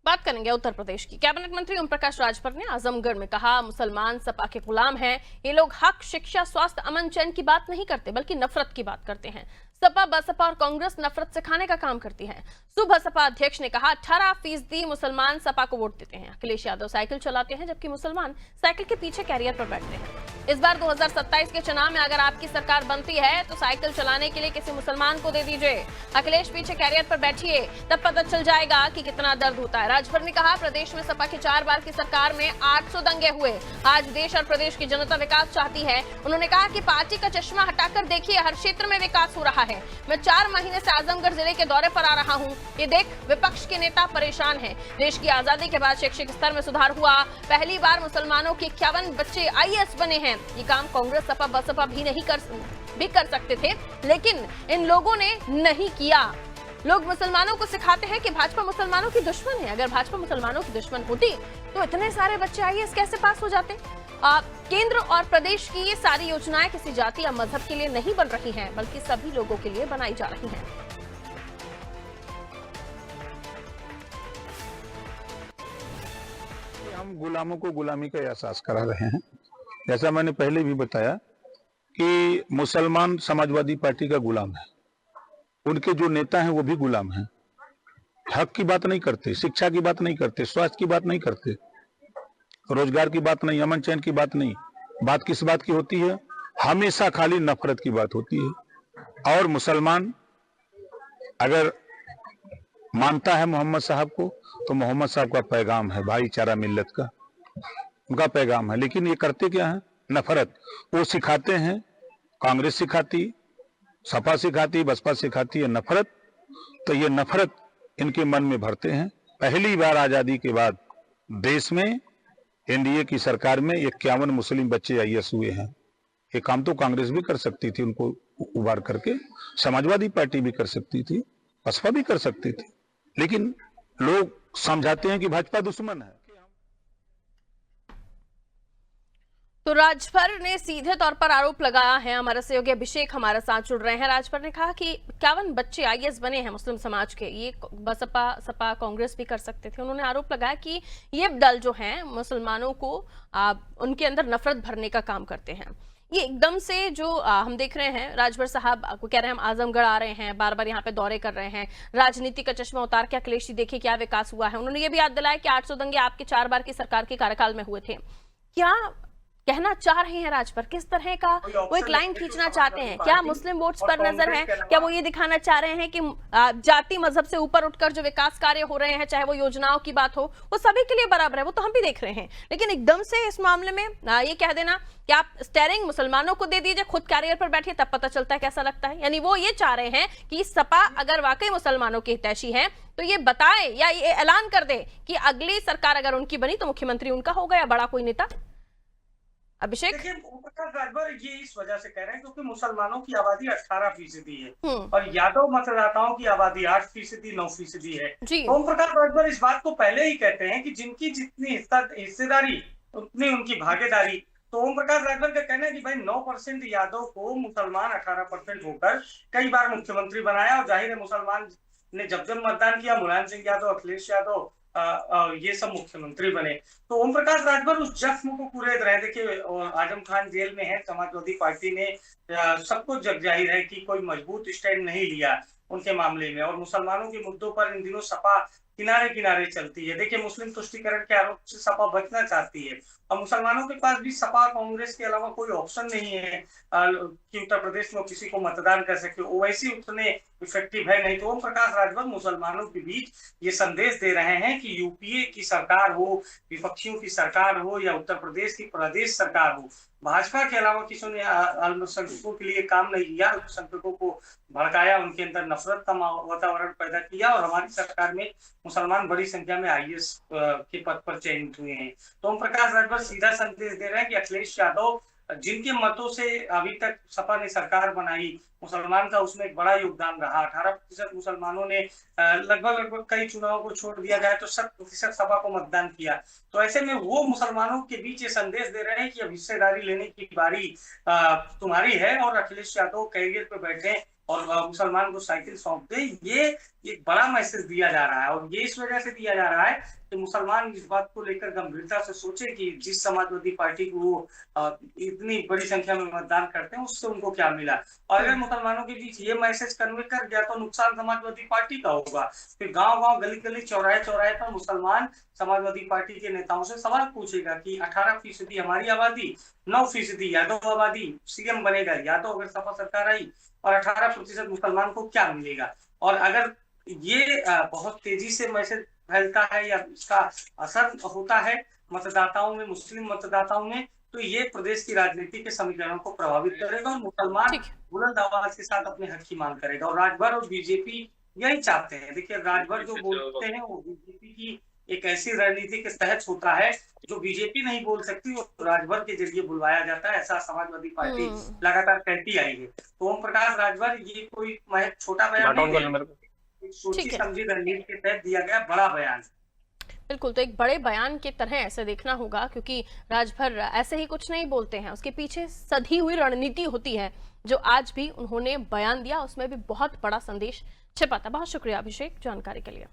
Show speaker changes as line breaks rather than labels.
बात करेंगे उत्तर प्रदेश की। कैबिनेट मंत्री ओम प्रकाश राजभर ने आजमगढ़ में कहा, मुसलमान सपा के गुलाम हैं। ये लोग हक, शिक्षा, स्वास्थ्य, अमन, चैन की बात नहीं करते, बल्कि नफरत की बात करते हैं। सपा, बसपा और कांग्रेस नफरत सिखाने का काम करती है। सुबह सपा अध्यक्ष ने कहा, 18% मुसलमान सपा को वोट देते हैं। अखिलेश यादव साइकिल चलाते हैं, जबकि मुसलमान साइकिल के पीछे कैरियर पर बैठते हैं। इस बार 2027 के चुनाव में अगर आपकी सरकार बनती है तो साइकिल चलाने के लिए किसी मुसलमान को दे दीजिए। अखिलेश पीछे कैरियर पर बैठिए, तब पता चल जाएगा कि कितना दर्द होता है। राजभर ने कहा, प्रदेश में सपा के 4 बार की सरकार में 800 दंगे हुए। आज देश और प्रदेश की जनता विकास चाहती है। उन्होंने कहा कि पार्टी का चश्मा हटाकर देखिए, हर क्षेत्र में विकास हो रहा है। मैं 4 महीने से आजमगढ़ जिले के दौरे पर आ रहा हूं। ये देख विपक्ष के नेता परेशान हैं। देश की आजादी के बाद शैक्षिक स्तर में सुधार हुआ। पहली बार मुसलमानों के 51 बच्चे IAS बने हैं। ये काम कांग्रेस, सपा, बसपा भी कर सकते थे, लेकिन इन लोगों ने नहीं किया। लोग मुसलमानों को सिखाते हैं कि भाजपा मुसलमानों की दुश्मन है। अगर भाजपा मुसलमानों की दुश्मन होती तो इतने सारे बच्चे IAS कैसे पास हो जाते? केंद्र और प्रदेश की ये सारी योजनाएं किसी जाति या मजहब के लिए नहीं बन रही हैं, बल्कि सभी लोगों के लिए बनाई जा रही हैं।
हम गुलामों को गुलामी का एहसास करा रहे हैं। जैसा मैंने पहले भी बताया कि मुसलमान समाजवादी पार्टी का गुलाम है, उनके जो नेता हैं वो भी गुलाम हैं। हक की बात नहीं करते, शिक्षा की बात नहीं करते, स्वास्थ्य की बात नहीं करते, रोजगार की बात नहीं, अमन चैन की बात नहीं। बात किस बात की होती है? हमेशा खाली नफरत की बात होती है। और मुसलमान अगर मानता है मोहम्मद साहब को, तो मोहम्मद साहब का पैगाम है भाईचारा, मिल्लत का उनका पैगाम है। लेकिन ये करते क्या है? नफरत। वो सिखाते हैं, कांग्रेस सिखाती, सपा सिखाती, बसपा सिखाती है नफरत। तो ये नफरत इनके मन में भरते हैं। पहली बार आजादी के बाद देश में NDA की सरकार में 51 मुस्लिम बच्चे IAS हुए हैं। ये काम तो कांग्रेस भी कर सकती थी, उनको उबार करके। समाजवादी पार्टी भी कर सकती थी, बसपा भी कर सकती थी, लेकिन लोग समझाते हैं कि भाजपा दुश्मन है।
तो राजभर ने सीधे तौर पर आरोप लगाया है। हमारा सहयोगी अभिषेक हमारे साथ जुड़ रहे हैं। राजभर ने कहा कि 51 बच्चे IAS बने हैं मुस्लिम समाज के। ये बसपा, सपा, कांग्रेस भी कर सकते थे। उन्होंने आरोप लगाया कि ये दल जो हैं मुसलमानों को उनके अंदर नफरत भरने का काम करते हैं। ये एकदम से जो हम देख रहे हैं, राजभर साहब आपको कह रहे हैं हम आजमगढ़ आ रहे हैं, बार बार यहाँ पे दौरे कर रहे हैं, राजनीति का चश्मा उतार के अखिलेश जी देखिए क्या विकास हुआ है। उन्होंने ये भी याद दिलाया कि 800 दंगे आपके 4 बार की सरकार के कार्यकाल में हुए थे। क्या कहना चाह रहे हैं राजभर? किस तरह का वो एक लाइन खींचना चाहते हैं? क्या मुस्लिम वोट्स पर नजर है? क्या वो ये दिखाना चाह रहे हैं कि जाति मजहब से ऊपर उठकर जो विकास कार्य हो रहे हैं, चाहे वो योजनाओं की बात हो, वो सभी के लिए बराबर है? वो तो हम भी देख रहे हैं, लेकिन एकदम से इस मामले में ये कह देना कि आप स्टेयरिंग मुसलमानों को दे दीजिए, खुद कैरियर पर बैठिए, तब पता चलता है कैसा लगता है। यानी वो ये चाह रहे हैं कि सपा अगर वाकई मुसलमानों की हितैषी है तो ये बताए या ये ऐलान कर दे कि अगली सरकार अगर उनकी बनी तो मुख्यमंत्री उनका होगा या बड़ा कोई नेता। अभिषेक,
देखिए, ओम प्रकाश राजभर ये इस वजह से कह रहे हैं क्योंकि मुसलमानों की आबादी 18% है और यादव मतदाताओं की आबादी 8%, 9% है। ओम प्रकाश राजभर इस बात को पहले ही कहते हैं कि जिनकी जितनी हिस्सेदारी उतनी उनकी भागीदारी। तो ओम प्रकाश राजभर का कहना है कि भाई 9% यादव को मुसलमान 18% होकर कई बार मुख्यमंत्री बनाया, और जाहिर है मुसलमान ने जब जब मतदान किया, मुलायम सिंह यादव, अखिलेश यादव, ये सब मुख्यमंत्री बने। तो ओम प्रकाश राजभर उस जख्म को कुरेद रहे। देखिए, आजम खान जेल में है, समाजवादी पार्टी ने सबको जग जाहिर है कि कोई मजबूत स्टैंड नहीं लिया उनके मामले में, और मुसलमानों के मुद्दों पर इन दिनों सपा किनारे किनारे चलती है। देखिए, मुस्लिम तुष्टीकरण के आरोप से सपा बचना चाहती है, और मुसलमानों के पास भी सपा कांग्रेस के अलावा कोई ऑप्शन नहीं है कि उत्तर प्रदेश में किसी को मतदान कर सके। ओवैसी उतने इफेक्टिव है नहीं। तो ओम प्रकाश राजभर मुसलमानों के बीच ये संदेश दे रहे हैं कि UPA की सरकार हो, विपक्षियों की सरकार हो, या उत्तर प्रदेश की प्रदेश सरकार हो, भाजपा के अलावा किसी ने अल्पसंख्यकों के लिए काम नहीं किया, अल्पसंख्यकों को भड़काया, उनके अंदर नफरत का वातावरण पैदा किया, और हमारी सरकार में मुसलमान बड़ी संख्या में IAS के पद पर चयनित हुए हैं। तो ओम प्रकाश राजभर सीधा संदेश दे रहे हैं कि अखिलेश यादव जिनके मतों से अभी तक सपा ने सरकार बनाई, मुसलमान का उसमें एक बड़ा योगदान रहा। 18% मुसलमानों ने लगभग कई चुनावों को छोड़ दिया जाए तो 7% सपा को मतदान किया। तो ऐसे में वो मुसलमानों के बीच ये संदेश दे रहे हैं कि अब हिस्सेदारी लेने की बारी तुम्हारी है, और अखिलेश यादव कैरियर पे बैठे और मुसलमान को साइकिल सौंप दे। ये एक बड़ा मैसेज दिया जा रहा है। और ये इस वजह से दिया जा रहा है कि मुसलमान इस बात को लेकर गंभीरता से सोचे कि जिस समाजवादी पार्टी को वो इतनी बड़ी संख्या में मतदान करते हैं उससे उनको क्या मिला। और अगर मुसलमानों के बीच ये मैसेज कन्वे कर गया तो नुकसान समाजवादी पार्टी का होगा। फिर गांव गांव गली गली चौराहे चौराहे पर मुसलमान समाजवादी पार्टी के नेताओं से सवाल पूछेगा कि 18% हमारी आबादी, 9% यादव आबादी, सीएम बनेगा यादव अगर सपा सरकार आई, और 18% मुसलमान को क्या मिलेगा। और अगर ये बहुत तेजी से मैसेज फैलता है या इसका असर होता है मतदाताओं में, मुस्लिम मतदाताओं में, तो ये प्रदेश की राजनीति के समीकरणों को प्रभावित करेगा और मुसलमान बुलंद आवाज के साथ अपने हक की मांग करेगा। और राजभर और बीजेपी यही चाहते हैं। देखिए, राजभर जो बोलते हैं वो बीजेपी की एक ऐसी रणनीति के तहत होता है जो बीजेपी नहीं बोल सकती, वो राजभर के जरिए बुलवाया जाता है। ऐसा समाजवादी पार्टी लगातार कहती आई है। तो ओम प्रकाश राजभर ये कोई छोटा बयान नहीं, सोची समझी रणनीति के तहत दिया गया बड़ा बयान।
बिल्कुल, तो एक बड़े बयान की तरह ऐसे देखना होगा, क्योंकि राजभर ऐसे ही कुछ नहीं बोलते हैं, उसके पीछे सधी हुई रणनीति होती है। जो आज भी उन्होंने बयान दिया उसमें भी बहुत बड़ा संदेश छिपा था। बहुत शुक्रिया अभिषेक जानकारी के लिए।